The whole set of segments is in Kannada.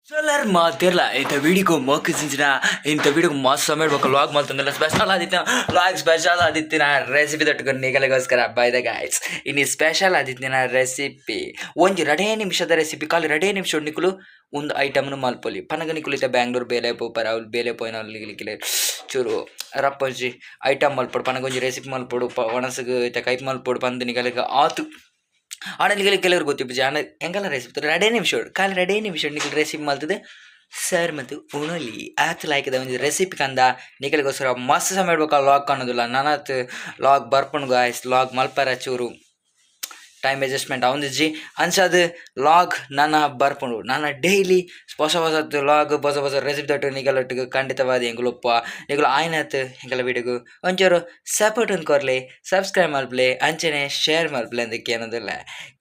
ಸೋಲಾರ್ ಮಾತಿರಲ್ಲ ಇಂಥ ವಿಡಿಯೋಗೂ ಮೋಕಿಸಿಂಚಿನ ಇಂಥ ವಿಡಿಯೋಗೆ ಮಸ್ತ್ ಸಮಯ ಬೇಕು ಲಾಗ್ ಮಾಡ್ತಂದಲ್ಲ ಸ್ಪೆಷಲ್ ಆದಿತ್ಯನ ರೆಸಿಪಿ ತಟ್ಕೊಂಡು ನಿಗಲಿಗೋಸ್ಕರ ಬೈದ ಗಾಯ್ಸ್ ಇನ್ನು ಸ್ಪೆಷಲ್ ಆದಿತ್ಯನ ರೆಸಿಪಿ ಒಂದು 2 ನಿಮಿಷದ ರೆಸಿಪಿ ಖಾಲಿ 2 ನಿಮಿಷ ನಿಕ್ಕಲು ಒಂದು ಐಟಮ್ನು ಮಲ್ಪೊಲಿ ಪನಗ ನಿಕ್ಕಲಿತ್ತೆ ಬ್ಯಾಂಗ್ಳೂರು ಬೇಲೆ ಪೂಪರ ಅವ್ರು ಬೇಲೆ ಪೋಯಿನ ಚೂರು ರಪ್ಪಂಜಿ ಐಟಮ್ ಮಲ್ಪೊಡು ಪನಗೊಂಜಿ ರೆಸಿಪಿ ಮಲ್ಪೊಡು ಒಣಸಗು ಇತ್ತೆ ಕೈಪ್ ಮಲ್ಪೊಡು ಪಂದು ನಿಗಲಿಗೆ ಆತು ಆಡಲಿಗೆ ಕೆಲವ್ರು ಗೊತ್ತಿಪ್ಪು ಆನ ಹೆಂಗೆಲ್ಲ ರೆಸಿಪಿ 2 ನಿಮಿಷ ಖಾಲಿ 2 ನಿಮಿಷ ನಿಖಲ್ ರೆಸಿಪಿ ಮಲ್ತದೆ ಸರ್ ಮತ್ತು ಉಣಲಿ ಆತ ಲಾಯ್ಕದ ಒಂದು ರೆಸಿಪಿ ಕಂದ ನಿಖಲಿಗೋಸ್ಕರ ಮಸ್ತ್ ಸಮಯ ಇಡ್ಬೇಕು ಲಾಗ್ ಕಾಣೋದಿಲ್ಲ ನನ್ನತ್ ಲಾಗ್ ಬರ್ಪಣ್ ಗಾಯ್ಸ್ ಲಾಗ್ ಮಲ್ಪರ ಚೂರು ಟೈಮ್ ಅಡ್ಜಸ್ಟ್ಮೆಂಟ್ ಅವನಿಜ್ಜಿ ಅನ್ಸದು ಲಾಗ್ ನನ್ನ ಬರ್ಪುಂಡು ನನ್ನ ಡೈಲಿ ಹೊಸ ಹೊಸದು ಲಾಗ್ ಹೊಸ ರೆಸಿಪಿ ತಟ್ಟು ನಿಗಲೊಟ್ಟಿಗೆ ಖಂಡಿತವಾದ ಹೆಂಗ್ಲಪ್ಪ ನಿಗಲು ಆಯ್ನತ್ ಹೆಂಗಲ ವಿಡಿಯೋಗು ಒಂಚೂರು ಸಪೋರ್ಟ್ ಕೊರ್ಲಿ ಸಬ್ಸ್ಕ್ರೈಬ್ ಮಲ್ಪ್ಲೆ ಅಂಚನೆ ಶೇರ್ ಮಲ್ಪ್ಲೆ ಅದಕ್ಕೆ ಅನ್ನೋದಿಲ್ಲ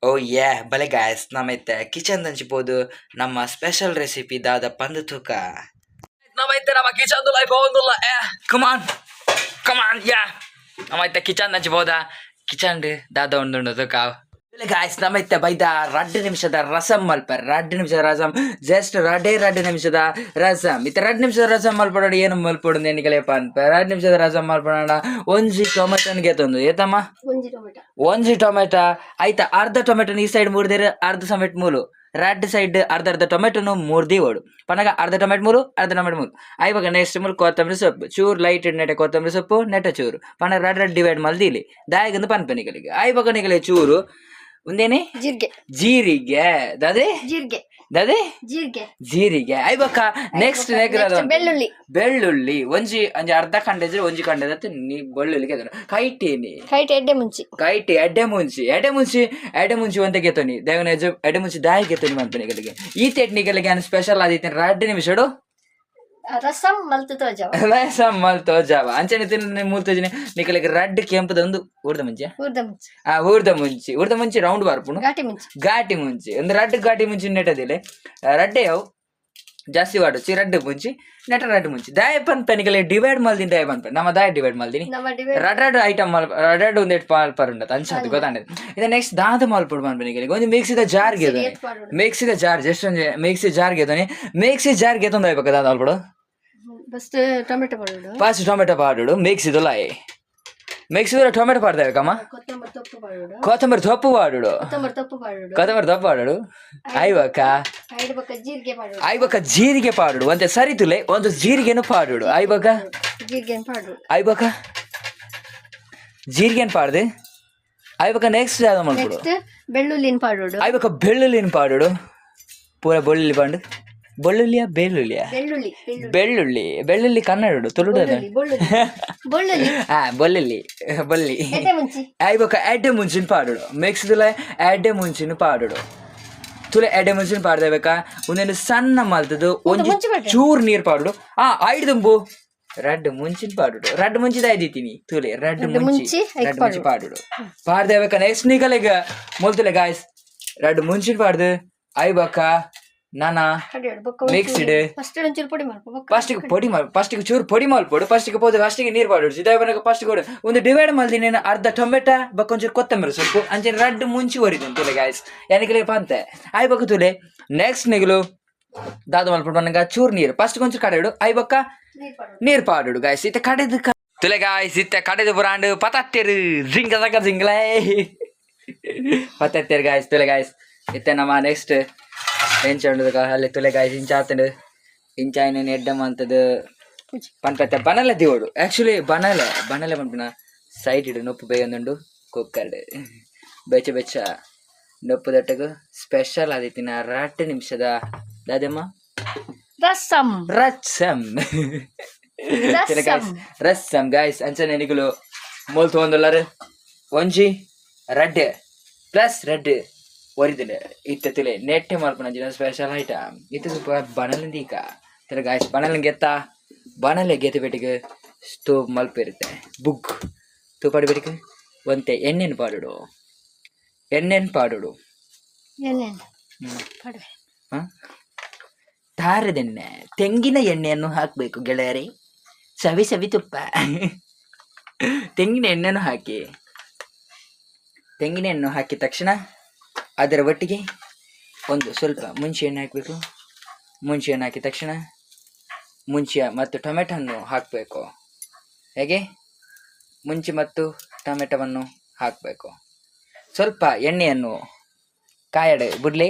ಓ ಯಾ ಬಲೆ ಗಾಯ್ಸ್ ನಮ್ಮೈತೆ ಕಿಚನ್ ಹಂಚಿಬೋದು ನಮ್ಮ ಸ್ಪೆಷಲ್ ರೆಸಿಪಿ ದಾದ ಪಂದು ತೂಕ ನಮ್ಮೈತೆ ನಮ್ಮ ಕಿಚನ್ ಲೈಫ್ ಒಂದಿಲ್ಲ ಕಮಾನ್ ಯಾ ನಮ್ಮೈತೆ ಕಿಚನ್ ಹಂಚಿಬೋದಾ ಕಿಚನ್ ದಾದ ಒಂದು ತೂಕ ಗಾಯ್ಸ್ ನಮ್ಮೈತೆ ಬೈದ 2 ನಿಮಿಷದ ರಸಂ ಮಲ್ಪರ್ 2 ನಿಮಿಷದ ರಸಂ ಜಸ್ಟ್ 2 ನಿಮಿಷದ ರಸಂ ಇತ್ತ 2 ನಿಮಿಷದ ರಸಂ ಮಲ್ಪಡೋಣ ಏನು ಮಲ್ಪಡು ನೆನಿಕಲೆಪ್ಪ ಅಂತ 2 ನಿಮಿಷದ ರಸಂ ಮಲ್ಪಡೋಣ ಒಂಜಿ ಟೊಮೆಟೊನ್ಗೆ ತಂದು ಏತಮ್ಮ ಒಂಜಿ ಟೊಮೆಟೊ ಆಯ್ತಾ ಅರ್ಧ ಟೊಮೆಟೊನ ಈ ಸೈಡ್ ಮುರಿದಿರ ಅರ್ಧ ಟೊಮೆಟೊ ಮೂಲು ರೆಡ್ ಸೈಡ್ ಅರ್ಧ ಟೊಮೆಟೊನು ಮೂರ್ದಿ ಓಡು ಪನಗ ಅರ್ಧ ಟೊಮೆಟೊ ಮೂರು ಅರ್ಧ ಟೊಮೆಟೊ ಮೂರು ಇವಾಗ ನೆಕ್ಸ್ಟ್ ಮೂರು ಕೊತ್ತಂಬರಿ ಸೊಪ್ಪು ಚೂರು ಲೈಟ್ ನೆಟ್ಟೆ ಕೊತ್ತಂಬರಿ ಸೊಪ್ಪು ನೆಟ್ಟ ಚೂರು ಪನಗ ರೆಡ್ ಡಿವೈಡ್ ಮಲ್ದಿಲಿ ದಾಯಗಂದು ಪನ್ಪನಿಗಳಿಗೆ ಇವಾಗ ನಿಗಲೆ ಚೂರು ಒಂದೇನೆ ಜೀರಿಗೆ ಜೀರಿಗೆ ಐಬಕ್ಕ ನೆಕ್ಸ್ಟ್ ಬೆಳ್ಳುಳ್ಳಿ ಒಂಜಿ ಅರ್ಧ ಕಂಡೆ ಒಂಜಿ ಕಂಡೆ ನೀ ಬೆಳ್ಳುಳ್ಳಿಗೆ ಕೈಟಿ ಎಡ್ಡೆ ಮುಂಚಿ ಒಂದ ಗೆತೋನಿ ದೇವನ ಎಡ್ಡೆ ಮುಂಚಿ ದಾಯಿ ಗೆತೋನಿ ಮಂಪನಿಗಳಿಗೆ ಈ ಟೆಕ್ನಿಕಲ್ಗೆ ಸ್ಪೆಷಲ್ ಆದಿತ್ತು 2 ನಿಮಿಷ ರಸಂ ಮಲ್ತೋ ಜಾವ ಅಂಚನೆ ತಿನ್ನ ಮೂರ್ತೋಜಿನಿ ನಿಕಲಿಗೆ ರೆಡ್ ಕೆಂಪದ ಒಂದು ಊರ್ದ ಮುಂಚಿ ರೌಂಡ್ ಬಾರ್ಪುಣು ಘಾಟಿ ಮುಂಚಿ ಒಂದು ರೆಡ್ ಘಾಟಿ ಮುಂಚಿ ನೆಟ್ಟದಿಲ್ಲ ರೆಡ್ಡೆ ಅವು ಜಾಸ್ತಿ ವಾಡು ರೆಡ್ ಮುಂಚಿ ನೆಟ್ಟ ರೆಡ್ ಮುಂಚಿ ದಾಯ ಪನ್ಪನಿಗೆ ಡಿವೈಡ್ ಮಲ್ದಿನ ದಾಯ ಪನ್ಪ ನಮ್ಮ ದಾಯ ಡಿವೈಡ್ ಮಲ್ದಿನಿ ರೆಡ್ ಐಟಮ್ ರೆಡ್ ಒಂದು ಪಾಲ್ಪರ್ ಉಂಟು ಅನ್ಸದು ಗೊತ್ತಾಂಡದು ಇದು ನೆಕ್ಸ್ಟ್ ದಾದ ಮಾಲ್ಪಡು ಪನ್ಪನಿಗೆ ಒಂದು ಮಿಕ್ಸಿದ ಜಾರ್ಗೆ ಮಿಕ್ಸಿದ ಜಾರ್ ಜಸ್ಟ್ ಒಂದು ಮಿಕ್ಸಿ ಜಾರ್ಗೆ ಮಿಕ್ಸಿ ಜಾರ್ಗೆ ತೊಂದು ಆಯ್ಬೇಕು ದಾದ ಮಾಲ್ಪಡು ಫಸ್ಟ್ ಟೊಮೆಟೊ ಪಾಡುಡು ಮಿಕ್ಸಿದಲಾಯಿ ಮಿಕ್ಸಿದ್ರೆ ಟೊಮೆಟೊ ಪಾಡ್ದೇಬೇಕಮ್ಮ ಕೊತ್ತಂಬರಿ ತೊಪ್ಪು ಪಾಡುಡು ಐಬಕ್ಕ ಜೀರಿಗೆ ಪಾಡುಡು ಒಂದೇ ಸರಿತುಲೆ ಒಂದು ಜೀರಿಗೆನು ಪಾಡುಡು ಐಬಕ್ಕ ಜೀರಿಗೆನ್ ಪಾಡ್ದೆ ಐಬಕ್ಕ ನೆಕ್ಸ್ಟ್ ಯಾವ್ದು ಮಾಡ್ಬಿಡು ಐಬಕ್ಕ ಬೆಳ್ಳುಳ್ಳಿನ ಪಾಡುಡು ಪೂರ ಬೆಳ್ಳುಳ್ಳಿ ಪಾಂಡು ಬೆಳ್ಳುಳ್ಳಿ ಕನ್ನಡ ತುಳುಡು ಬೊಳ್ಳುಳ್ಳಿ ಐಬಕ್ಕ ಎಡ್ಡೆ ಮುಂಚಿನ ಪಾಡುಡು ಮಿಕ್ಸ್ದುಲೆ ಎಡ್ಡೆ ಮುಂಚಿನ ಪಾಡುಡು ತುಲೆ ಎಡ್ಡೆ ಮುಂಚಿನ ಪಾಡ್ದೇಬೇಕಾ ಒಂದೇನು ಸಣ್ಣ ಮಲ್ತದು ಒಂದು ಚೂರು ನೀರು ಪಾಡುಡು ಐಡ್ದುಂಬು ರೆಡ್ ಮುಂಚಿನ ಪಾಡುಡು ರೆಡ್ ಮುಂಚಿದ ಐದಿತ್ತೀನಿ ತುಲೆ ರೆಡ್ ಮುಂಚಿ ಪಾಡುಡು ಪಾಡ್ದೇಬೇಕಾ ನೆಕ್ಸ್ಟ್ ನಿಗಲೆಗ ಮೊಲ್ತುಲೆ ಗಾಯ್ಸ್ ರೆಡ್ ಮುಂಚಿನ ಪಾಡ್ದು ಐಬಕ್ಕ ನಾನಾ ಮಿಕ್ಸ್ಡ್ ಫಸ್ಟಿಗೆ ಚೂರು ಪೊಡಿ ಮಲ್ಪೊಡು ಫಸ್ಟಿಗೆ ಪೋದು ಫಸ್ಟಿಗೆ ನೀರು ಪಾಡು ಸಿದಾಯಬನಕ ಫಸ್ಟ್ ಕೊಡು ಒಂದು ಡಿವೈಡ್ ಮಲ್ದಿನಿ ಅರ್ಧ ಟೊಮೆಟೊ ಬಕ್ಕೊಂಚೂರು ಕೊತ್ತಂಬರಿ ಸೊಪ್ಪು ಅಂಚೆ ರೆಡ್ ಮುಂಚಿ ಹೊರಿದು ತುಲೆ ಗಾಯ್ಸ್ ಯಾನಿಗೆ ಪಂತೆ ಐಬಕ್ಕ ತುಲೆ ನೆಕ್ಸ್ಟ್ ನಿಗಲು ದಾದ ಮಲ್ಪೊಡು ನನಗೆ ಚೂರು ನೀರು ಫಸ್ಟ್ ಕೊಂಚೂರು ಕಡೆಡು ಐಬಕ್ಕ ನೀರು ಪಾಡು ಗಾಯ್ಸ್ ಇತ್ತೆ ಕಡೆದು ತುಲೆ ಗಾಯ್ಸ್ ಇತ್ತೆ ಕಡೆದು ಬ್ರಾಂಡ್ ಪತತ್ತೇರು ಜಿಂಗಲೇ ಪತತ್ತೇರು ಗಾಯ್ಸ್ ತುಲೆ ಗಾಯ್ಸ್ ಇತ್ತೆ ನಮ್ಮ ನೆಕ್ಸ್ಟ್ ಎಂಚ ಅಲ್ಲಿ ತುಲೆ ಗಾಯ್ಸ್ ಇಂಚಾತಂಡು ಇಂಚಾಯ್ನ ಎಡ್ಡ ಮಂತದ ಪನ್ಪತ್ತ ಬನಲೆ ದಿವೋಡು ಆ್ಯಕ್ಚುಲಿ ಬನಲೆ ಪನ್ಪಿನ ಸೈಡ್ ಇಡು ನೊಪ್ಪು ಬೇಗಂದುಂಡು ಕುಕ್ಕರ್ ಬೆಚ್ಚ ನೊಪ್ಪು ದಟ್ಟಗು ಸ್ಪೆಷಲ್ ಆದಿತ್ತಿನ 2 ನಿಮಿಷದ ದಾದಮ್ಮ ರಸಂ ಗಾಯ್ಸ್ ಅಂಚನೆ ನಿಗುಲು ಮೂಲ್ ತೊಗೊಂದುಲ್ಲಾರು ಒಂಜಿ ರೆಡ್ ಪ್ಲಸ್ ರೆಡ್ ಒರಿದಿಲ್ಲ ಇತ್ತಲೆ ನೆಟ್ಟೆ ಮಲ್ಪನ ಸ್ಪೆಷಲ್ ಐಟಮ್ ಇತ್ತು ಸ್ವಲ್ಪ ಬನಲಿಂದ ಈಗ ತರ ಗಾಯ್ಸ್ ಬನಲೆ ಗೆತೆ ಬೆಟ್ಟಿಗೆ ಸ್ಟೋವ್ ಮಲ್ಪಿರುತ್ತೆ ಬುಗ್ ತೂಪಾಡಿ ಬೆಟ್ಟಿಗೆ ಒಂತೆ ಎಣ್ಣೆನು ಪಾಡುಡು ದಾರದೆಣ್ಣೆ ತೆಂಗಿನ ಎಣ್ಣೆಯನ್ನು ಹಾಕಬೇಕು ಗೆಳೆಯರೇ ಸವಿ ತುಪ್ಪ ತೆಂಗಿನ ಎಣ್ಣೆಯನ್ನು ಹಾಕಿ ತಕ್ಷಣ ಅದರ ಒಟ್ಟಿಗೆ ಒಂದು ಸ್ವಲ್ಪ ಮುಂಚೆ ಎಣ್ಣೆ ಹಾಕಬೇಕು ಮುಂಚಿಯನ್ನು ಹಾಕಿದ ತಕ್ಷಣ ಮುಂಚೆ ಮತ್ತು ಟೊಮೆಟೊವನ್ನು ಹಾಕಬೇಕು. ಹೇಗೆ? ಮುಂಚೆ ಮತ್ತು ಟೊಮೆಟೊವನ್ನು ಹಾಕಬೇಕು. ಸ್ವಲ್ಪ ಎಣ್ಣೆಯನ್ನು ಕಾಯಡೆ ಬಿಡ್ಲಿ,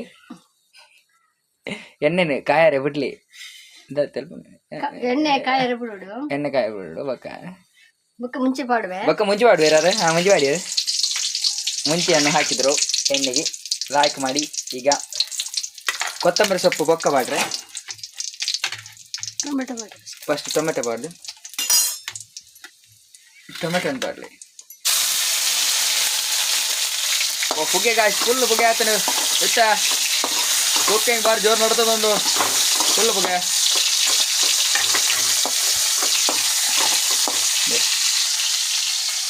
ಎಣ್ಣೆನ ಕಾಯರೆ ಬಿಡ್ಲಿ, ಎಣ್ಣೆ ಕಾಯರೆ ಬಿಡು, ಎಣ್ಣೆ ಕಾಯ ಬಿಡು ಬಕ್ಕ ಮುಂಚೆ ಪಾಡುವೆ, ಬಕ್ಕ ಮುಂಚೆ ಪಾಡುವೆ ಯಾರು? ಹಾಂ, ಮುಂಚೆ ಪಾಡಿ. ಮುಂಚೆಯನ್ನು ಹಾಕಿದ್ರು ಎಣ್ಣೆಗೆ, ಲಾಯ್ಕ್ ಮಾಡಿ. ಈಗ ಕೊತ್ತಂಬರಿ ಸೊಪ್ಪು ಬೊಕ್ಕ ಬಾಡ್ರೆ, ಫಸ್ಟ್ ಟೊಮೆಟೊ ಬಾಡ್ದು, ಟೊಮೆಟೊ ಅಂತ ಬಾಡ್ಲಿ. ಪುಗೆ ಗಾಯ್ಸ್, ಫುಲ್ ಪುಗೆ ಆಯ್ತಾನೆ ಇಷ್ಟ. ಕುಕ್ಕಿಂಗ್ ಬಾರಿ ಜೋರು ನೋಡ್ತದೊಂದು, full ಪುಗೆ.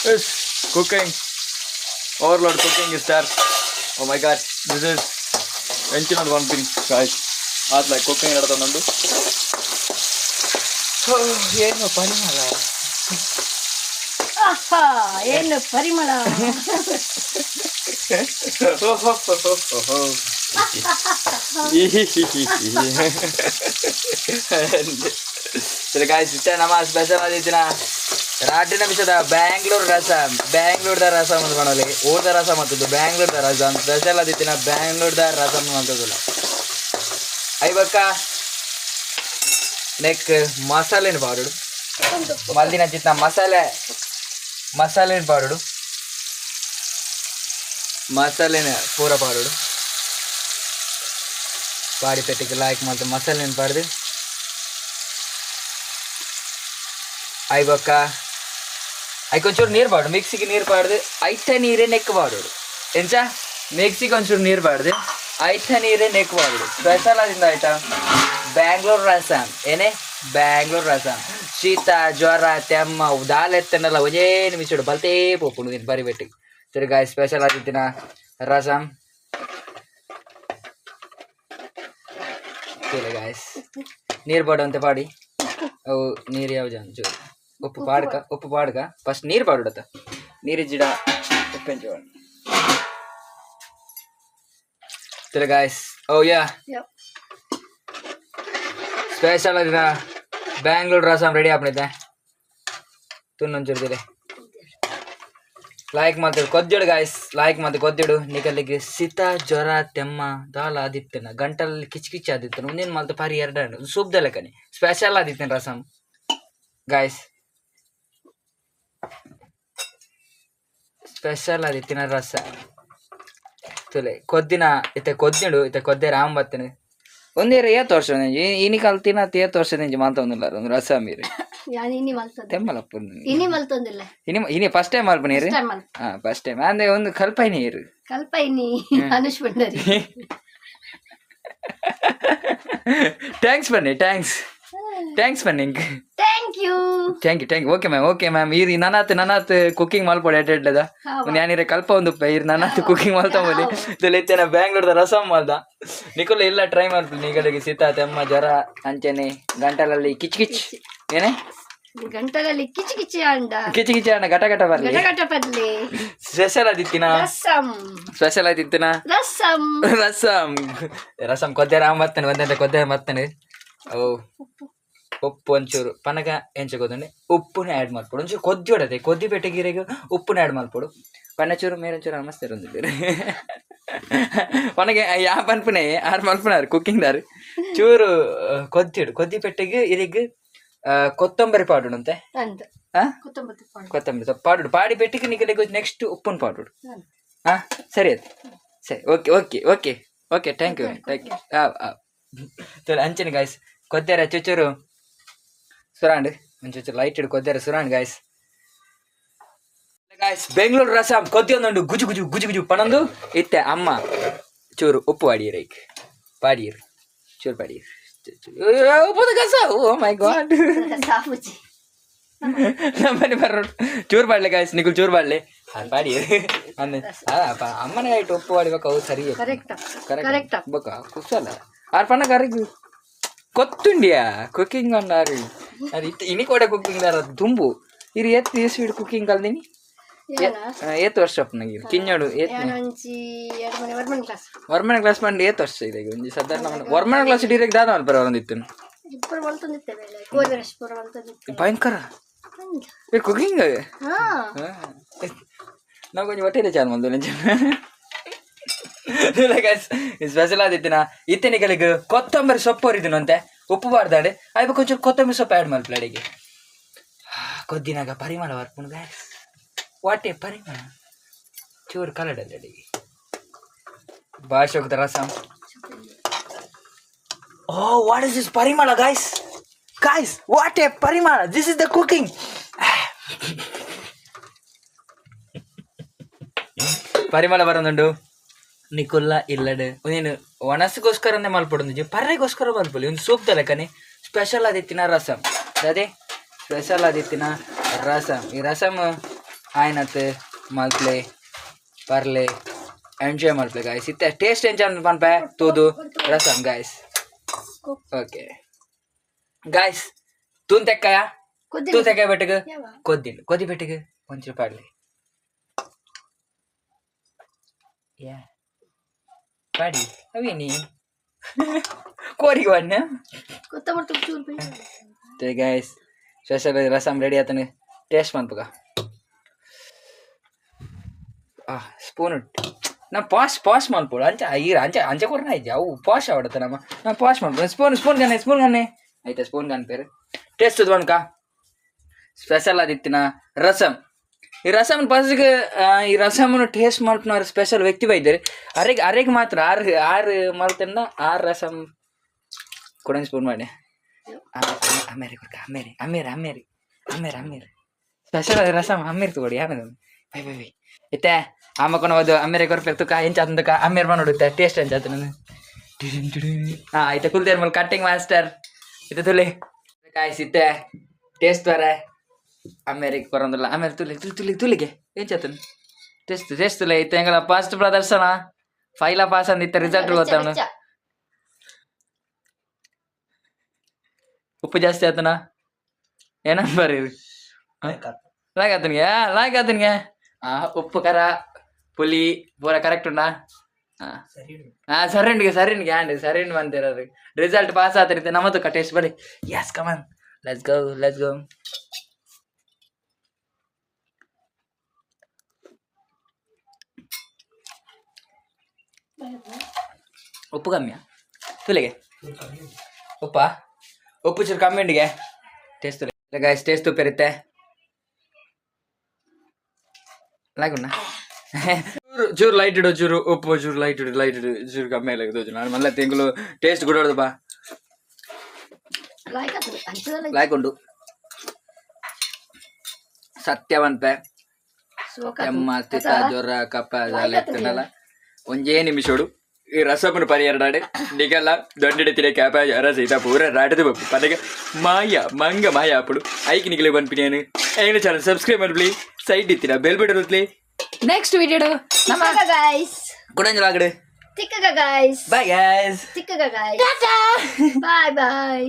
Yes, cooking. Overload cooking is there. Oh my god, this is enchilada one thing, guys. That's like cooking edada nandu. Oh, ಏನು ಪರಿಮಳ, ಆಹಾ ಏನು ಪರಿಮಳ. ಸರಿ ಗಾಯ್ಸ್, ಇಷ್ಟ ನಮ್ಮ ಸ್ಪೆಷಲ್ ಆದಿತ್ತಿನ ರಾಟಿನ ವಿಷಯದ ಬ್ಯಾಂಗ್ಳೂರ್ ರಸಮ್, ಬ್ಯಾಂಗ್ಳೂರ್ದ ರಸಮ್ ಅಂತ ಕಾಣಲಿ, ಊರ್ದ ರಸಮ್ ಅಂತದ್ದು ಬ್ಯಾಂಗ್ಳೂರ್ದ ರಸಮ್ ಸ್ಪೆಷಲ್ ಆದಿತ್ತಿನ ಬ್ಯಾಂಗ್ಳೂರ್ದ ರಸಮ್ ಅಂತದಿಲ್ಲ. ಐವಕ್ಕ ನೆಕ್ ಮಸಾಲೆನ ಪಾಡುಡು, ಮಲ್ದಿನ ಚಿತ್ತ ಮಸಾಲೆನ ಪಾಡುಡು, ಮಸಾಲೆನ ಪೂರ ಪಾಡುಡು. ಪಾಡಿ ಪೆಟ್ಟಿಗೆ ಲಾಯ್ಕ್ ಮಾಡ್ತು ಮಸಾಲೆನ ಪಾಡ್ದು. ಐವಕ್ಕ ಐಕೊಂಚೂರು ನೀರು ಪಾಡು, ಮಿಕ್ಸಿಗೆ ನೀರು ಪಾಡ್ದು ಐತ ನೀರೇ ನೆಕ್ ಪಾಡೋಡು. ಎಂಚ ಮಿಕ್ಸಿಗೆ ಒಂಚೂರು ನೀರು ಪಾಡ್ದು ಐತ ನೀರೇ ನೆಕ್ ಪಾಡೋಡು. ಸ್ಪೆಷಲ್ ಆದಿಂದ ಆಯ್ತಾ ಬ್ಯಾಂಗ್ಳೂರ್ ರಸಮ್. ಏನೇ ಬ್ಯಾಂಗ್ಳೂರ್ ರಸಮ್, ಶೀತ ಜ್ವರ ತೆಮ್ಮ ದಾಲೆತ್ತನಲ್ಲ ಒಂದೇ ನಿಮಿಷ ಬಲ್ತೇ ಪೋಪುಡು ನೀನು ಬರಿ ಬೆಟ್ಟಿಗೆ. ತಿರ್ಗಾಯ ಸ್ಪೆಷಲ್ ಆಗಿತ್ತಿನ ರಸಮ್. ಗಾಯ್ಸ್ ನೀರು ಪಾಡುವಂತೆ ಪಾಡಿ, ಅವು ನೀರು ಯಾವ ಜನ ಉಪ್ಪು ಪಾಡ್ಕ ಫಸ್ಟ್ ನೀರು ಪಾಡುಡತ್ತ, ನೀರು ಜಿಡ ಉಪ್ಪೆಂಚು ಗಾಯ್ಸ್. ಓ ಯಾ ಸ್ಪೆಷಲ್ ಆಗಿನ ಬ್ಯಾಂಗ್ಳೂರ್ ರಸಮ್ ರೆಡಿ ಆಗ್ಬಿಟ್ಟಿದೆ. ತುನ್ನೊಂಚೂರ್ದಿದೆ ಲಾಯ್ಕ್ ಮಾಡ್ತಿಡು ಕೊದ್ದಿಡು ಗಾಯ್ಸ್, ಲಾಯ್ಕ್ ಮಾಡ್ತಿ ಕೊದ್ದಿಡು. ನಿಕಲ್ಲಿಗೆ ಶೀತ ಜ್ವರ ತೆಮ್ಮ ದಾಲ ಆದಿತ್ತೇನ, ಗಂಟಲಲ್ಲಿ ಕಿಚ್ ಆದಿತ್ತೇನೆ, ಮುಂದೇನು ಮಾಡ್ತು ಪಾರಿ ಎರಡು ಸೂಪ್ದಲ್ಲ ಕಣಿ ಸ್ಪೆಷಲ್ ಆದಿತ್ತೇನೆ ರಸಮ್ ಗಾಯ್ಸ್. ಸ್ಪೆಷಲ್ ಆದಿತ್ತಿನ ರಸ ತುಲೆ ಕೊದ್ದಿನ ಇತ್ತೆ ಕೊದ್ದಿಡು, ಇತ್ತೆ ಕೊದ್ದೆ ರಾಮ್ ಬರ್ತೇನೆ ಒಂದೇರ ಏತ್ ವರ್ಷ ಇನಿ ಕಲ್ತಿನ ತೇತ್ ವರ್ಷ ನಿಂಜಿ ಮಾಲ್ತ ಒಂದಿಲ್ಲ ಒಂದು ರಸ ಮೀರಿ ತೆಮ್ಮಲಪ್ಪ ಇನಿ ಫಸ್ಟ್ ಟೈಮ್ ಮಲ್ಪನೀರು. ಹಾ ಫಸ್ಟ್ ಟೈಮ್ ಅಂದ್ರೆ ಒಂದು ಕಲ್ಪೈನಿ ಇರು ಥ್ಯಾಂಕ್ಸ್ ಬನ್ನಿ, ಥ್ಯಾಂಕ್ಸ್ ಬನ್ನಿ. Thank you. ಓಕೆ ಮ್ಯಾಮ್ ಇರಿ ನನ್ನಾತ್ ಕುಕಿಂಗ್ ಮಲ್ಪೊಡೆ ಎಡ್ಡೆಡ್ಲದ ಒಂದು ಯಾನಿರೆ ಕಲ್ಪ ಒಂದು ಇರು ನನ್ನಾತ್ ಕುಕಿಂಗ್ ಮಲ್ತಂಬಲಿ ತುಲೆತ್ತೇನ ಬ್ಯಾಂಗ್ಳೂರ್ದ ರಸಮ್ ಮಲ್ದ ನಿಕುಲ ಇಲ್ಲ ಟ್ರೈ ಮಾಡ್ತೀನಿ. ನಿಗಳಿಗೆ ಶೀತ ತೆಮ್ಮ ಜ್ವರ ಅಂಚೆನೆ ಗಂಟಲಲ್ಲಿ ಕಿಚ್ ಏನೇ ಗಂಟಲಲ್ಲಿ ಕಿಚಿ ಅಂಡ ಘಟ ಬರ್ಲಿ. ಸ್ಪೆಷಲ್ ಆದಿತ್ತಿನ ರಸಮ್ ಕೊದ್ದೆ ರಾಮ್ ಬರ್ತೇನೆ ಒಂದಂತೆ ಕೊದ್ದೆ ಬರ್ತೇನೆ. ಅವು ಉಪ್ಪು ಒಂಚೂರು ಪನಗ ಎಂಚಗೋದಂಡೆ ಉಪ್ಪುನ ಆ್ಯಡ್ ಮಾಡ್ಕೊಡು, ಒಂಚೂರು ಕೊದ್ದಿ ಹೊಡದೆ ಕೊದ್ದಿ ಬೆಟ್ಟಗಿರೆಗೆ ಉಪ್ಪುನ ಆ್ಯಡ್ ಮಾಡ್ಕೊಡು. ಪನ್ನಚೂರು ಮೇರೊಂಚೂರು ನಮಸ್ತೆ ಒಂದಿದ್ದೀರಿ ಒನಗೆ ಯಾ ಪನ್ಪುನೆ ಆರು ಮಲ್ಪುನಾರು ಕುಕ್ಕಿಂಗ್ದಾರು ಚೂರು ಕೊದ್ದಿ ಪೆಟ್ಟಿಗೆ ಇರಿಗೆ ಕೊತ್ತಂಬರಿ ಪಾಡುಂತೆ, ಕೊತ್ತಂಬರಿ ಸೊಪ್ಪು ಪಾಡು ಪಾಡಿ ಪೆಟ್ಟಿಗೆ ನಿಗಲಿಗೆ ನೆಕ್ಸ್ಟ್ ಉಪ್ಪುನ ಪಾಡು. ಹಾ ಸರಿ ಓಕೆ ಥ್ಯಾಂಕ್ ಯು. ಅಂಚನೆ ಗಾಯ್ಸ್ ಕೊದ್ದಾರ ಚೂಚೂರು ಸುರಾಂಡ್ ಒಂಚೂರು ಲೈಟ್ ಇಡು ಕೊದ್ದಾರ ಸುರಾಂಡ್ ಗಾಯ್ಸ್. ಬೆಂಗಳೂರು ರಸಮ್ ಕೊದ್ದಿಯೊಂದು ಗುಜು ಪಣಂದು ಇತ್ತೆ ಅಮ್ಮ ಚೂರು ಉಪ್ಪು ಪಾಡಿಯರು ಚೂರು ಪಾಡಿಯರು ಮೈ ಗಾಡ್ ನಮ್ಮನೆ ಬರೋ ಚೂರು ಬಾಡ್ಲೆ ಗಾಯ್ಸ್ ನಿಗುಲ್ ಚೂರು ಬಾಡ್ಲೆ ಪಾಡಿ ಅಮ್ಮನ ಆಯ್ತು ಉಪ್ಪು ಪಾಡಿಬೇಕು ಅವು ಸರಿ ಕರೆಕ್ಟ್ ಕುಸಲ್ಲ ಆರು ಪಣ್ಣ ಕರೆಗು ಕೊತ್ತುಂಡಿಯಾ ಕುಕಿಂಗ್ ಅನ್ನಾರು ಅದು ಇನಿ ಕೂಡ ಕುಕಿಂಗ್ ದಾರ ದುಂಬು ಇರು ಎತ್ತು ಸ್ಪೀಡ್ ಕುಕಿಂಗ್ ಕಲ್ದಿನಿ ಏತ್ ವರ್ಷ ನಂಗೆ ಕಿನ್ನೋಡು ಏತ್ ಒಂಚಿ 2 ಮನೆ ವರ್ಮನ್ ಕ್ಲಾಸ್ ವರ್ಮನ ಕ್ಲಾಸ್ ಮಾಡಿ ಏತ್ ವರ್ಷ ಇದೆ ಒಂಜಿ ಸಾಧಾರಣ ವರ್ಮನ ಕ್ಲಾಸ್ ಡೈರೆಕ್ಟ್ ದಾದ ಮಲ್ಪರ ಒಂದಿತ್ತು ಇಬ್ಬರು ಮಲ್ತೊಂದಿತ್ತೇವೆ ಕೋವಿರಶ್ ಪುರ ಮಲ್ತೊಂದಿತ್ತೇವೆ ಭಯಂಕರ ಕುಕಿಂಗ್ ನಾವು ಕೊಂಚ ಹೊಟ್ಟೆದೆ ಚಾಲ್ ಮಂದು ನಿಜ ಸ್ಪೆಷಲ್ ಆದಿತ್ತಿನ ಇತ್ತನಿಗಳಿಗೆ ಕೊತ್ತಂಬರಿ ಸೊಪ್ಪು ಹೊರಿದಿನು ಅಂತೆ ಉಪ್ಪು ಬಾರ್ದಾಡೆ ಆಯ್ತು ಕೊಂಚೂರು ಕೊತ್ತಂಬರಿ ಸೊಪ್ಪು ಆ್ಯಡ್ ಮಲ್ಪಲ ಅಡಿಗೆ ಕೊದ್ದಿನಾಗ ಪರಿಮಳ ಬರ್ಪುಣ್ ಗ್ಯಾಸ್ ವಾಟೆ ಪರಿಮಳ ಚೂರು ಕಲಡಲ್ಲಿ ಅಡಿಗೆ ಭಾಷೆ ಹೋಗ್ತಾರ ರಸಂ ಓ ವಾಟ್ ಇಸ್ ದಿಸ್ ಪರಿಮಳ ಗಾಯ್ಸ್ ವಾಟ್ ಎ ಪರಿಮಳ ದಿಸ್ ಇಸ್ ದ ಕುಕಿಂಗ್ ಪರಿಮಳ ಬರೋದುಂಡು ನಿಕುಲ್ಲ ಇಲ್ಲಡೆ ನೀನು ಒಣಸಿಗೋಸ್ಕರನೇ ಮಲ್ಪಡೊಂದು ಪರ್ರೆಗೋಸ್ಕರ ಮಲ್ಪಲಿ ಒಂದು ಸೂಪ್ ತಲೆಕನೆ ಸ್ಪೆಷಲ್ ಆದಿತ್ತಿನ ರಸಮ್ ಅದೇ ಸ್ಪೆಷಲ್ ಆದಿತ್ತಿನ ರಸಮ್ ಈ ರಸಮ್ ಆಯ್ನತ್ ಮಲ್ಪ್ಲೆ ಪರ್ಲೆ ಎಂಜಾಯ್ ಮಲ್ಪ್ಲೆ ಗಾಯ್ಸ್ ಇತ್ತೆ ಟೇಸ್ಟ್ ಎಂಜಾಯ್ ಮನ್ಪೆ ತೂದು ರಸಮ್ ಗಾಯ್ಸ್ ಓಕೆ ಗಾಯ್ಸ್ ತೂನ್ ತೆಕ್ಕಾಯ ತೂ ತೆಕ್ಕಾಯ ಬೆಟ್ಟಗೆ ಕೊದ್ದಿ ಬೆಟ್ಟಿಗೆ ಒಂಚೂರು ಪಾಡ್ಲಿ ಯಾ ಪಾಡಿ ಅವೇನಿ ಕೋರಿಗೆ ಬಣ್ಣ ಗಾಯ್ಸ್ ಸ್ಪೆಷಲ್ ರಸಮ್ ರೆಡಿ ಆತನ ಟೇಸ್ಟ್ ಮನ್ಪಗ ಸ್ಪೂನ್ ನಾ ಪಾಸ್ ಮಲ್ಪೋಡು ಅಂಚ ಕೊರನ ಇದ್ದೆ ಅವು ಪಾಶ್ ಆವಡತ್ತ ನಾ ಪಾಶ್ ಮಲ್ಪೋಡು ಸ್ಪೂನ್ ಗನ್ನೆ ಆಯ್ತಾ ಸ್ಪೂನ್ ಗನ್ ಪೇರು ಟೇಸ್ಟ್ ಬಣ್ಕ ಸ್ಪೆಷಲ್ ಆದಿತ್ತಿನ ರಸಮ್ ಈ ರಸಮ್ ಫಸ್ಟ್ಗೆ ಈ ರಸಮನ್ನು ಟೇಸ್ಟ್ ಮಲ್ಪನವ್ರು ಸ್ಪೆಷಲ್ ವ್ಯಕ್ತಿ ಬೈದ್ದಾರೆ ಅರೆಗೆ ಮಾತ್ರ ಆರು ಮಲ್ತನ್ನ 6 ರಸಮ್ ಕೊಡಂಗೆ ಸ್ಪೂನ್ ಮಾಡಿ ಅಮೇರಿ ಕೊಡ್ಕ ಅಮೇರಿ ಸ್ಪೆಷಲ್ ರಸಮ್ ಅಮೇರಿ ತಗೊಳ್ಳಿ ಆಮೇಲೆ ಬೈ ಇತ್ತೆ ಆಮಕೊಂಡು ಹೋದು ಅಮೇರಿ ಕೊರ್ಬೇಕು ತುಕ ಹೆಂಚಾತಂದಕ ಅಮೇರಿ ಮಾಡೋಡುತ್ತೆ ಟೇಸ್ಟ್ ಹೆಂಚಾತ ನಾನು ಆಯ್ತಾ ಕುಲ್ತೇರ್ ಮೇಲೆ ಕಟ್ಟಿಂಗ್ ಮಾಸ್ಟರ್ ಇತ್ತೆ ತುಲಿ ಕಾಯಿಸಿತ್ತೆ ಟೇಸ್ಟ್ ಬರ ಅಮೇರಿಕ್ ಬರೋದಿಲ್ಲ ಆಮೇಲೆ ತುಲಿಗೆ ಏನ್ ಚಾತನ್ ಟೇಸ್ಟ್ ತುಲೆ ಇತ್ತು ಹೆಂಗಲ್ಲ ಫಸ್ಟ್ ಪ್ರದರ್ಶನ ಫೈಲ ಪಾಸ್ ಅಂದಿತ್ತ ರಿಸಲ್ಟ್ ಗೊತ್ತವನು ಉಪ್ಪು ಜಾಸ್ತಿ ಆತನ ಏನನ್ ಬರೀ ಲಾಯ್ಕ್ ಆತನ್ಗೆ ಉಪ್ಪು ಖರ ಪುಲಿ ಪೂರ ಕರೆಕ್ಟ್ ಉಂಟಾ ಸರಿನ್ಗೆ ಸರಿನ್ ಬಂದಿರೋದು ರಿಸಲ್ಟ್ ಪಾಸ್ ಆತನಿತ್ತೆ ನಮ್ಮದು ಟೇಸ್ಟ್ ಬರೀ ಯಸ್ ಕಮನ್ ಲೆಟ್ಸ್ ಗೋ ಉಪ್ಪು ಕಮ್ಮಿಯಾ ತುಲಿಗೆ ಉಪ್ಪು ಚೂರು ಕಮ್ಮಿ ಉಂಡಿಗೆ ಟೇಸ್ಟ್ ತುಲಿ ಗಾಯ್ಸ್ ಟೇಸ್ಟ್ ಉಪ್ಪು ಇರುತ್ತೆ ಲಾಗುಣ್ಣ ಚೂರು ಲೈಟ್ ಇಡು ಚೂರು ಉಪ್ಪು ಚೂರು ಲೈಟ್ ಇಡು ಚೂರು ಕಮ್ಮಿ ಆಗಿ ನಾನು ಮಲ್ಲ ತಿಂಗಳು ಟೇಸ್ಟ್ ಕೊಡೋದು ಬಾ ಲೈಕ್ ಉಂಡು ಸತ್ಯವಂತೆ ಕೆಮ್ಮ ತಿತ್ತ ಜ್ವರ ಕಪ್ಪ ಲೆಕ್ಕನಲ್ಲ ಒಂಜೇ ನಿಮಿಷೋಡು ಈ ರಸಮನ್ನು ಪರಿಹರಣೆ ನಿಗಲ್ಲ ದೊಡ್ಡ ಕ್ಯಾಪ ರಸ ಇದ ಪೂರ ರಾಟದ ಬಪ್ಪು ಪದಗೆ ಮಾಯ ಅప్పుడు ಐಕ್ ನಿಗಲೆ ಬಂದ್ಬಿಟ್ಟಿಯಾನು ಏನು ಚಾನಲ್ ಸಬ್ಸ್ಕ್ರೈಬ್ ಮಾಡ್ಬಿಡಿ ಸೈಡ್ ಇತ್ತೀರಾ ಬೆಲ್ ಬಿಡೋದ್ಲಿ ನೆಕ್ಸ್ಟ್ ವಿಡಿಯೋ ನಮ್ಮ ಗೈಸ್ ಕುಡಂಜಲಾಗಡೆ ತಿಕ್ಕಗ ಗೈಸ್ ಬಾಯ್ ಗೈಸ್ ತಿಕ್ಕಗ ಗೈಸ್ ಬಾಯ್